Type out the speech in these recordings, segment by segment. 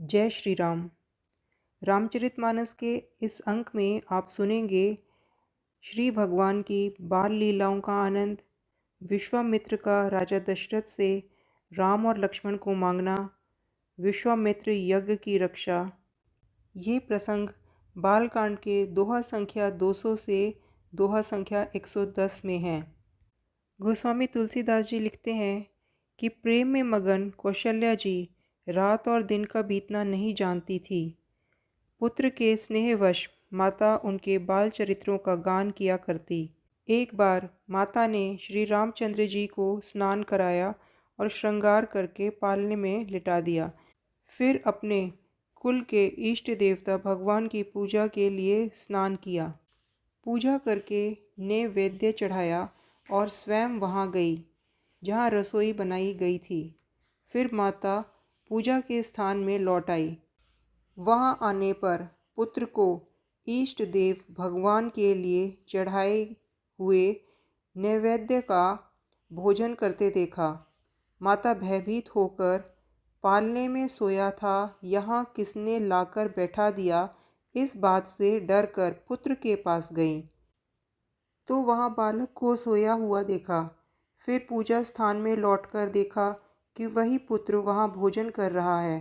जय श्री राम। रामचरितमानस के इस अंक में आप सुनेंगे श्री भगवान की बाल लीलाओं का आनंद, विश्वामित्र का राजा दशरथ से राम और लक्ष्मण को मांगना, विश्वामित्र यज्ञ की रक्षा। ये प्रसंग बालकांड के दोहा संख्या 200 से दोहा संख्या 110 में है। गोस्वामी तुलसीदास जी लिखते हैं कि प्रेम में मगन कौशल्या जी रात और दिन का बीतना नहीं जानती थी। पुत्र के स्नेहवश माता उनके बाल चरित्रों का गान किया करती। एक बार माता ने श्री रामचंद्र जी को स्नान कराया और श्रृंगार करके पालने में लिटा दिया। फिर अपने कुल के इष्ट देवता भगवान की पूजा के लिए स्नान किया। पूजा करके नैवेद्य चढ़ाया और स्वयं वहाँ गई जहाँ रसोई बनाई गई थी। फिर माता पूजा के स्थान में लौट आई। वहाँ आने पर पुत्र को इष्ट देव भगवान के लिए चढ़ाए हुए नैवेद्य का भोजन करते देखा। माता भयभीत होकर पालने में सोया था, यहाँ किसने लाकर बैठा दिया, इस बात से डर कर पुत्र के पास गई तो वहाँ बालक को सोया हुआ देखा। फिर पूजा स्थान में लौटकर देखा कि वही पुत्र वहाँ भोजन कर रहा है।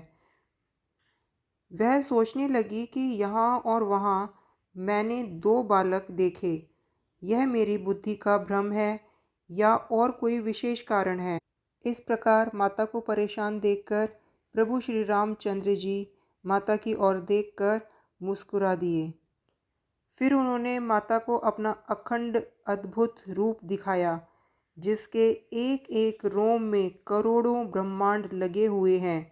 वह सोचने लगी कि यहाँ और वहाँ मैंने दो बालक देखे, यह मेरी बुद्धि का भ्रम है या और कोई विशेष कारण है। इस प्रकार माता को परेशान देखकर प्रभु श्री रामचंद्र जी माता की ओर देखकर मुस्कुरा दिए। फिर उन्होंने माता को अपना अखंड अद्भुत रूप दिखाया, जिसके एक एक रोम में करोड़ों ब्रह्मांड लगे हुए हैं।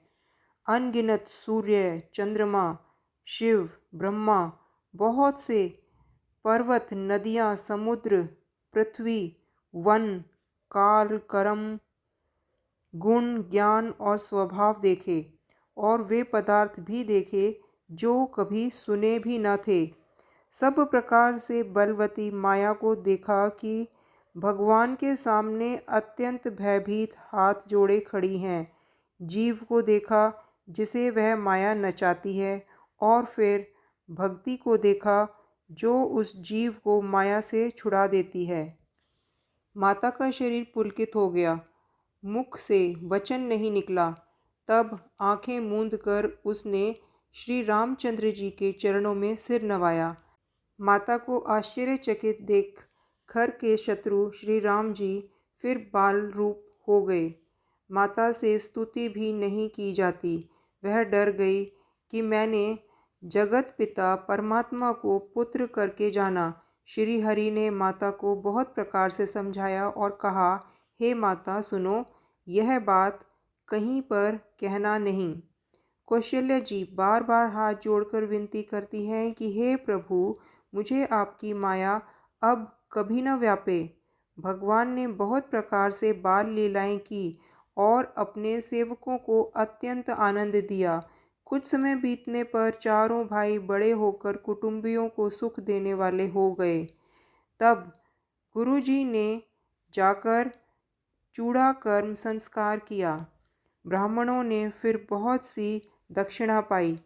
अनगिनत सूर्य, चंद्रमा, शिव, ब्रह्मा, बहुत से पर्वत, नदियाँ, समुद्र, पृथ्वी, वन, काल, कर्म, गुण, ज्ञान और स्वभाव देखे, और वे पदार्थ भी देखे जो कभी सुने भी न थे। सब प्रकार से बलवती माया को देखा कि भगवान के सामने अत्यंत भयभीत हाथ जोड़े खड़ी हैं। जीव को देखा जिसे वह माया नचाती है, और फिर भक्ति को देखा जो उस जीव को माया से छुड़ा देती है। माता का शरीर पुलकित हो गया, मुख से वचन नहीं निकला। तब आंखें मूंद कर उसने श्री रामचंद्र जी के चरणों में सिर नवाया। माता को आश्चर्यचकित देख खर के शत्रु श्री राम जी फिर बाल रूप हो गए। माता से स्तुति भी नहीं की जाती। वह डर गई कि मैंने जगत पिता परमात्मा को पुत्र करके जाना। श्री हरि ने माता को बहुत प्रकार से समझाया और कहा, हे माता सुनो, यह बात कहीं पर कहना नहीं। कौशल्या जी बार बार हाथ जोड़कर विनती करती हैं कि हे प्रभु, मुझे आपकी माया अब कभी न व्यापे। भगवान ने बहुत प्रकार से बाल लीलाएं की और अपने सेवकों को अत्यंत आनंद दिया। कुछ समय बीतने पर चारों भाई बड़े होकर कुटुंबियों को सुख देने वाले हो गए। तब गुरुजी ने जाकर चूड़ा कर्म संस्कार किया। ब्राह्मणों ने फिर बहुत सी दक्षिणा पाई।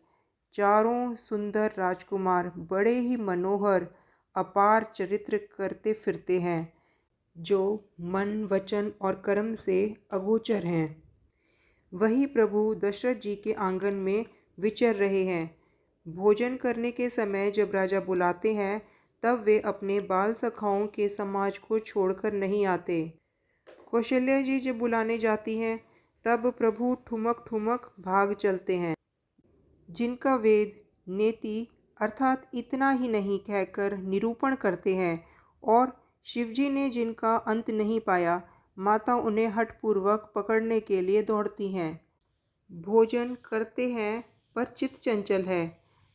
चारों सुंदर राजकुमार बड़े ही मनोहर अपार चरित्र करते फिरते हैं, जो मन, वचन और कर्म से अगोचर हैं। वही प्रभु दशरथ जी के आंगन में विचर रहे हैं। भोजन करने के समय जब राजा बुलाते हैं, तब वे अपने बाल सखाओं के समाज को छोड़कर नहीं आते। कौशल्या जी जब बुलाने जाती हैं, तब प्रभु ठुमक ठुमक भाग चलते हैं। जिनका वेद नेति अर्थात इतना ही नहीं कहकर निरूपण करते हैं, और शिवजी ने जिनका अंत नहीं पाया, माता उन्हें हठपूर्वक पकड़ने के लिए दौड़ती हैं। भोजन करते हैं पर चित्त चंचल है।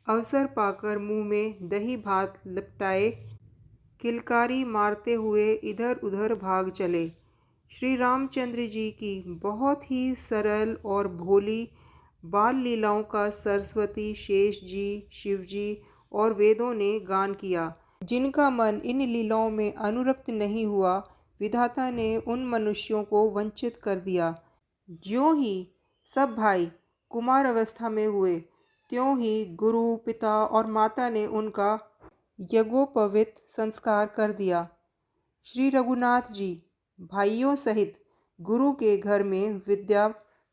अवसर पाकर मुंह में दही भात लपटाए किलकारी मारते हुए इधर उधर भाग चले। श्री रामचंद्र जी की बहुत ही सरल और भोली बाल लीलाओं का सरस्वती, शेष जी, शिवजी और वेदों ने गान किया। जिनका मन इन लीलाओं में अनुरक्त नहीं हुआ, विधाता ने उन मनुष्यों को वंचित कर दिया। ज्यों ही सब भाई कुमार अवस्था में हुए, त्यों ही गुरु, पिता और माता ने उनका यज्ञोपवीत संस्कार कर दिया। श्री रघुनाथ जी भाइयों सहित गुरु के घर में विद्या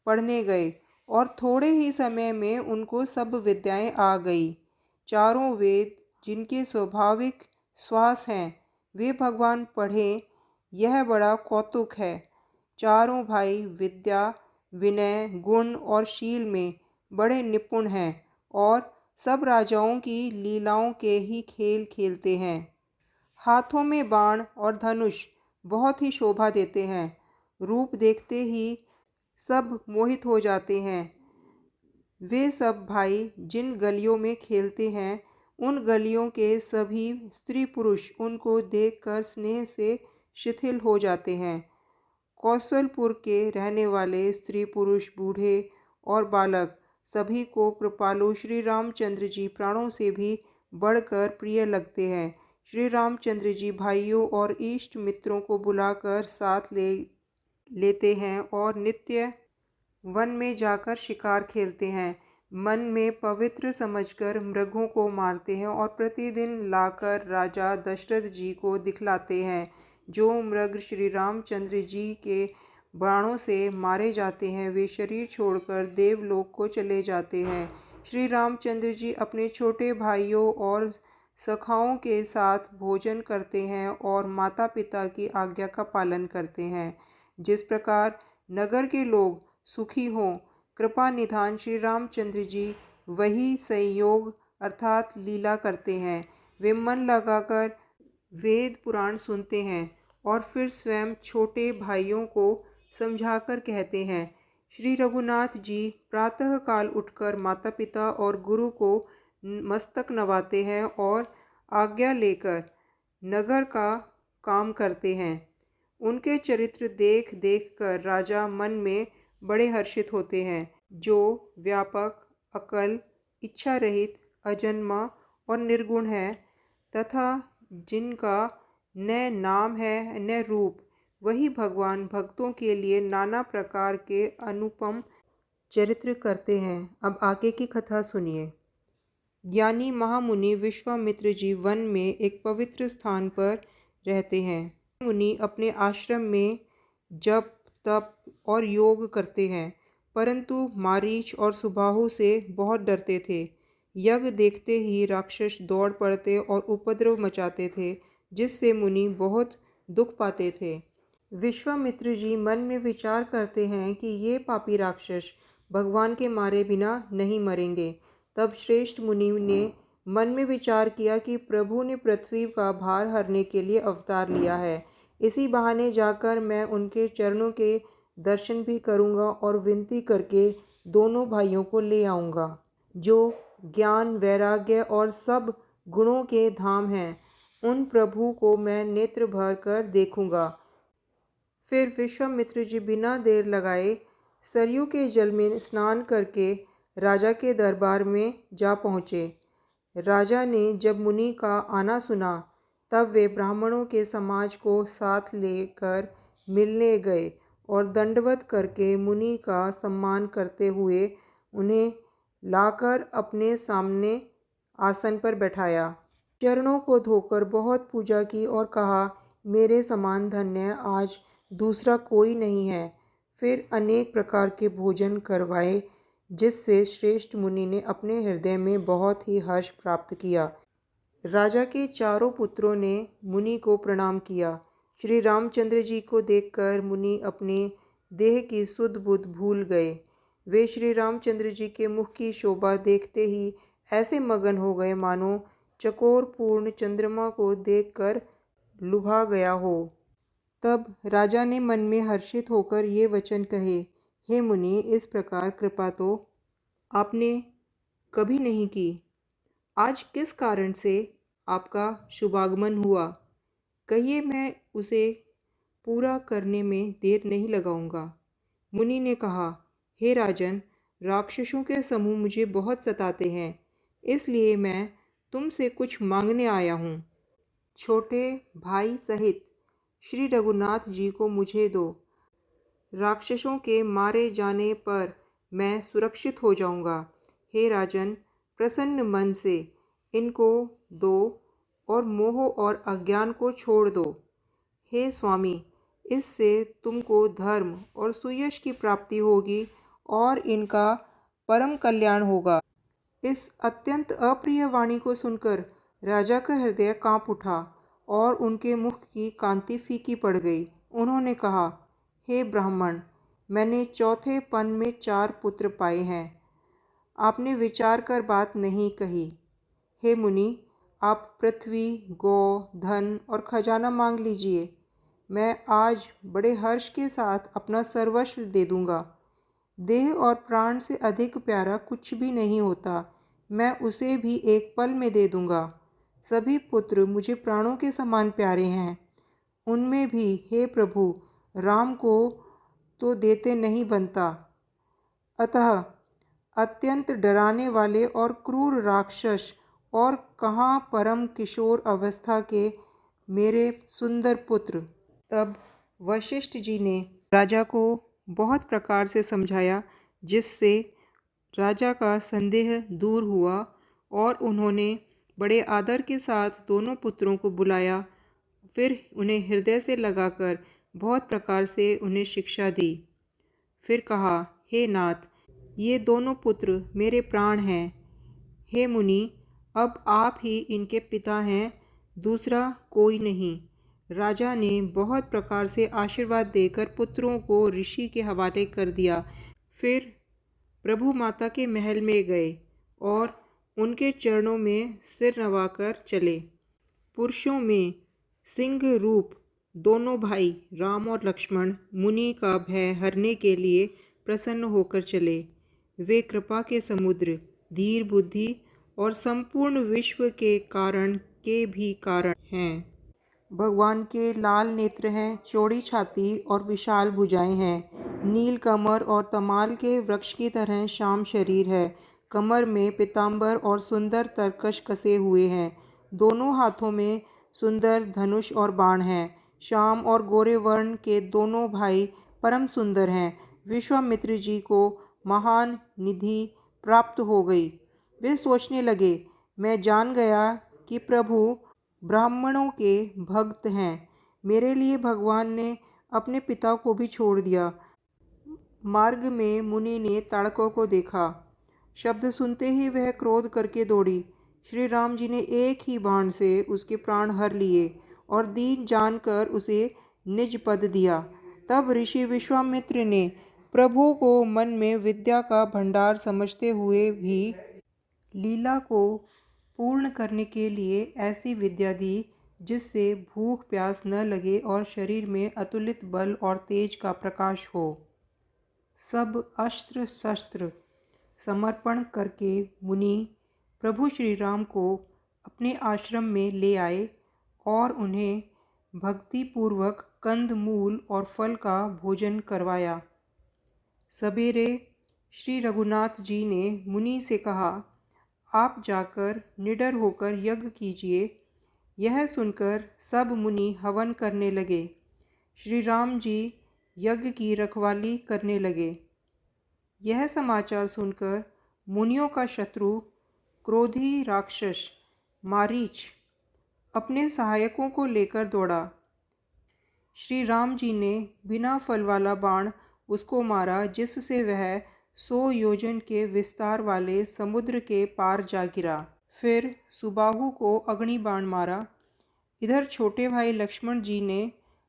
पढ़ने गए और थोड़े ही समय में उनको सब विद्याएं आ गई। चारों वेद जिनके स्वाभाविक श्वास हैं वे भगवान पढ़े, यह बड़ा कौतुक है। चारों भाई विद्या, विनय, गुण और शील में बड़े निपुण हैं और सब राजाओं की लीलाओं के ही खेल खेलते हैं। हाथों में बाण और धनुष बहुत ही शोभा देते हैं। रूप देखते ही सब मोहित हो जाते हैं। वे सब भाई जिन गलियों में खेलते हैं उन गलियों के सभी स्त्री पुरुष उनको देखकर स्नेह से शिथिल हो जाते हैं। कौशलपुर के रहने वाले स्त्री पुरुष, बूढ़े और बालक सभी को कृपालु श्री रामचंद्र जी प्राणों से भी बढ़कर प्रिय लगते हैं। श्री रामचंद्र जी भाइयों और इष्ट मित्रों को बुलाकर साथ लेते हैं और नित्य वन में जाकर शिकार खेलते हैं। मन में पवित्र समझकर मृगों को मारते हैं और प्रतिदिन लाकर राजा दशरथ जी को दिखलाते हैं। जो मृग श्री रामचंद्र जी के बाणों से मारे जाते हैं वे शरीर छोड़कर देवलोक को चले जाते हैं। श्री रामचंद्र जी अपने छोटे भाइयों और सखाओं के साथ भोजन करते हैं और माता पिता की आज्ञा का पालन करते हैं। जिस प्रकार नगर के लोग सुखी हों, कृपा निधान श्री रामचंद्र जी वही संयोग अर्थात लीला करते हैं। वे मन लगाकर वेद पुराण सुनते हैं और फिर स्वयं छोटे भाइयों को समझाकर कहते हैं। श्री रघुनाथ जी प्रातःकाल उठकर माता पिता और गुरु को मस्तक नवाते हैं और आज्ञा लेकर नगर का काम करते हैं। उनके चरित्र देख देख कर राजा मन में बड़े हर्षित होते हैं। जो व्यापक, अकल, इच्छा रहित, अजन्मा और निर्गुण है तथा जिनका न नाम है न रूप, वही भगवान भक्तों के लिए नाना प्रकार के अनुपम चरित्र करते हैं। अब आगे की कथा सुनिए। ज्ञानी महामुनि विश्वामित्र जी वन में एक पवित्र स्थान पर रहते हैं। मुनि अपने आश्रम में जप, तप और योग करते हैं, परंतु मारीच और सुबाहु से बहुत डरते थे। यज्ञ देखते ही राक्षस दौड़ पड़ते और उपद्रव मचाते थे, जिससे मुनि बहुत दुख पाते थे। विश्वामित्र जी मन में विचार करते हैं कि ये पापी राक्षस भगवान के मारे बिना नहीं मरेंगे। तब श्रेष्ठ मुनि ने मन में विचार किया कि प्रभु ने पृथ्वी का भार हरने के लिए अवतार लिया है। इसी बहाने जाकर मैं उनके चरणों के दर्शन भी करूंगा और विनती करके दोनों भाइयों को ले आऊंगा। जो ज्ञान, वैराग्य और सब गुणों के धाम हैं, उन प्रभु को मैं नेत्र भर कर देखूंगा। फिर विश्वामित्र जी बिना देर लगाए सरयू के जल में स्नान करके राजा के दरबार में जा पहुँचे। राजा ने जब मुनि का आना सुना तब वे ब्राह्मणों के समाज को साथ लेकर मिलने गए और दंडवत करके मुनि का सम्मान करते हुए उन्हें लाकर अपने सामने आसन पर बैठाया। चरणों को धोकर बहुत पूजा की और कहा, मेरे समान धन्य आज दूसरा कोई नहीं है। फिर अनेक प्रकार के भोजन करवाए, जिससे श्रेष्ठ मुनि ने अपने हृदय में बहुत ही हर्ष प्राप्त किया। राजा के चारों पुत्रों ने मुनि को प्रणाम किया। श्री रामचंद्र जी को देखकर मुनि अपने देह की सुध बुध भूल गए। वे श्री रामचंद्र जी के मुख की शोभा देखते ही ऐसे मगन हो गए मानो चकोर पूर्ण चंद्रमा को देखकर लुभा गया हो। तब राजा ने मन में हर्षित होकर ये वचन कहे, हे मुनि, इस प्रकार कृपा तो आपने कभी नहीं की। आज किस कारण से आपका शुभागमन हुआ, कहिए, मैं उसे पूरा करने में देर नहीं लगाऊंगा। मुनि ने कहा, हे राजन, राक्षसों के समूह मुझे बहुत सताते हैं, इसलिए मैं तुमसे कुछ मांगने आया हूँ। छोटे भाई सहित श्री रघुनाथ जी को मुझे दो। राक्षसों के मारे जाने पर मैं सुरक्षित हो जाऊंगा। हे राजन, प्रसन्न मन से इनको दो और मोह और अज्ञान को छोड़ दो। हे स्वामी, इससे तुमको धर्म और सुयश की प्राप्ति होगी और इनका परम कल्याण होगा। इस अत्यंत अप्रिय वाणी को सुनकर राजा का हृदय कांप उठा और उनके मुख की कांति फीकी पड़ गई। उन्होंने कहा, हे ब्राह्मण, मैंने चौथे पन में 4 पुत्र पाए हैं। आपने विचार कर बात नहीं कही। हे मुनि, आप पृथ्वी, गौ, धन और खजाना मांग लीजिए। मैं आज बड़े हर्ष के साथ अपना सर्वस्व दे दूंगा। देह और प्राण से अधिक प्यारा कुछ भी नहीं होता। मैं उसे भी एक पल में दे दूंगा। सभी पुत्र मुझे प्राणों के समान प्यारे हैं। उनमें भी हे प्रभु, राम को तो देते नहीं बनता। अतः अत्यंत डराने वाले और क्रूर राक्षस और कहाँ परम किशोर अवस्था के मेरे सुंदर पुत्र। तब वशिष्ठ जी ने राजा को बहुत प्रकार से समझाया, जिससे राजा का संदेह दूर हुआ और उन्होंने बड़े आदर के साथ दोनों पुत्रों को बुलाया। फिर उन्हें हृदय से लगाकर बहुत प्रकार से उन्हें शिक्षा दी। फिर कहा, हे नाथ, ये दोनों पुत्र मेरे प्राण हैं। हे मुनि, अब आप ही इनके पिता हैं, दूसरा कोई नहीं। राजा ने बहुत प्रकार से आशीर्वाद देकर पुत्रों को ऋषि के हवाले कर दिया। फिर प्रभु माता के महल में गए और उनके चरणों में सिर नवाकर चले। पुरुषों में सिंह रूप दोनों भाई राम और लक्ष्मण मुनि का भय हरने के लिए प्रसन्न होकर चले। वे कृपा के समुद्र, धीर बुद्धि और संपूर्ण विश्व के कारण के भी कारण हैं। भगवान के लाल नेत्र हैं, चौड़ी छाती और विशाल भुजाएं हैं। नील कमर और तमाल के वृक्ष की तरह श्याम शरीर है। कमर में पीताम्बर और सुंदर तरकश कसे हुए हैं। दोनों हाथों में सुंदर धनुष और बाण हैं। श्याम और गोरे वर्ण के दोनों भाई परम सुंदर हैं। विश्वामित्र जी को महान निधि प्राप्त हो गई। वे सोचने लगे, मैं जान गया कि प्रभु ब्राह्मणों के भक्त हैं। मेरे लिए भगवान ने अपने पिता को भी छोड़ दिया। मार्ग में मुनि ने ताड़कों को देखा। शब्द सुनते ही वह क्रोध करके दौड़ी। श्री राम जी ने एक ही बाण से उसके प्राण हर लिए और दीन जानकर उसे निज पद दिया। तब ऋषि विश्वामित्र ने प्रभु को मन में विद्या का भंडार समझते हुए भी लीला को पूर्ण करने के लिए ऐसी विद्या दी जिससे भूख प्यास न लगे और शरीर में अतुलित बल और तेज का प्रकाश हो। सब अस्त्र शस्त्र समर्पण करके मुनि प्रभु श्री राम को अपने आश्रम में ले आए और उन्हें भक्तिपूर्वक कंद मूल और फल का भोजन करवाया। सवेरे श्री रघुनाथ जी ने मुनि से कहा, आप जाकर निडर होकर यज्ञ कीजिए। यह सुनकर सब मुनि हवन करने लगे। श्री राम जी यज्ञ की रखवाली करने लगे। यह समाचार सुनकर मुनियों का शत्रु क्रोधी राक्षस मारीच अपने सहायकों को लेकर दौड़ा। श्री राम जी ने बिना फल वाला बाण उसको मारा, जिससे वह 100 योजन के विस्तार वाले समुद्र के पार जा गिरा। फिर सुबाहु को अग्नि बाण मारा। इधर छोटे भाई लक्ष्मण जी ने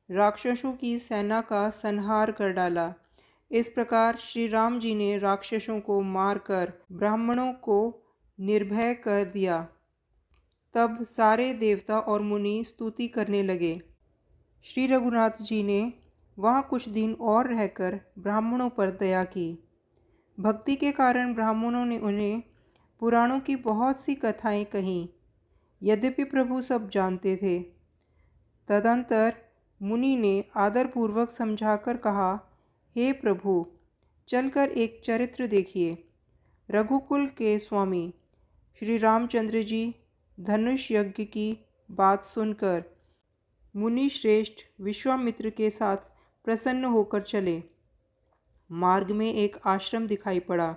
राक्षसों की सेना का संहार कर डाला। इस प्रकार श्री राम जी ने राक्षसों को मारकर ब्राह्मणों को निर्भय कर दिया। तब सारे देवता और मुनि स्तुति करने लगे। श्री रघुनाथ जी ने वहाँ कुछ दिन और रहकर ब्राह्मणों पर दया की। भक्ति के कारण ब्राह्मणों ने उन्हें पुराणों की बहुत सी कथाएं कहीं। यद्यपि प्रभु सब जानते थे। तदंतर मुनि ने आदरपूर्वक समझाकर कहा, हे प्रभु, चलकर एक चरित्र देखिए। रघुकुल के स्वामी श्री रामचंद्र जी धनुष यज्ञ की बात सुनकर मुनि श्रेष्ठ विश्वामित्र के साथ प्रसन्न होकर चले। मार्ग में एक आश्रम दिखाई पड़ा।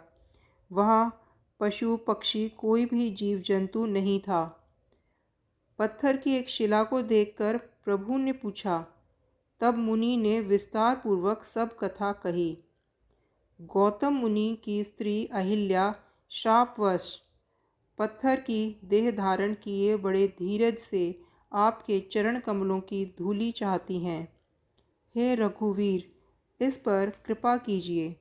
वहाँ पशु पक्षी कोई भी जीव जंतु नहीं था। पत्थर की एक शिला को देखकर प्रभु ने पूछा। तब मुनि ने विस्तार पूर्वक सब कथा कही। गौतम मुनि की स्त्री अहिल्या शापवश पत्थर की देह धारण किए बड़े धीरज से आपके चरण कमलों की धूलि चाहती हैं। हे रघुवीर, इस पर कृपा कीजिए।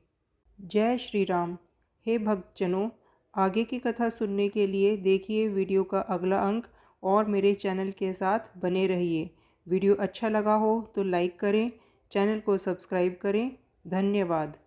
जय श्री राम। हे भक्तजनों, आगे की कथा सुनने के लिए देखिए वीडियो का अगला अंक और मेरे चैनल के साथ बने रहिए। वीडियो अच्छा लगा हो तो लाइक करें, चैनल को सब्सक्राइब करें। धन्यवाद।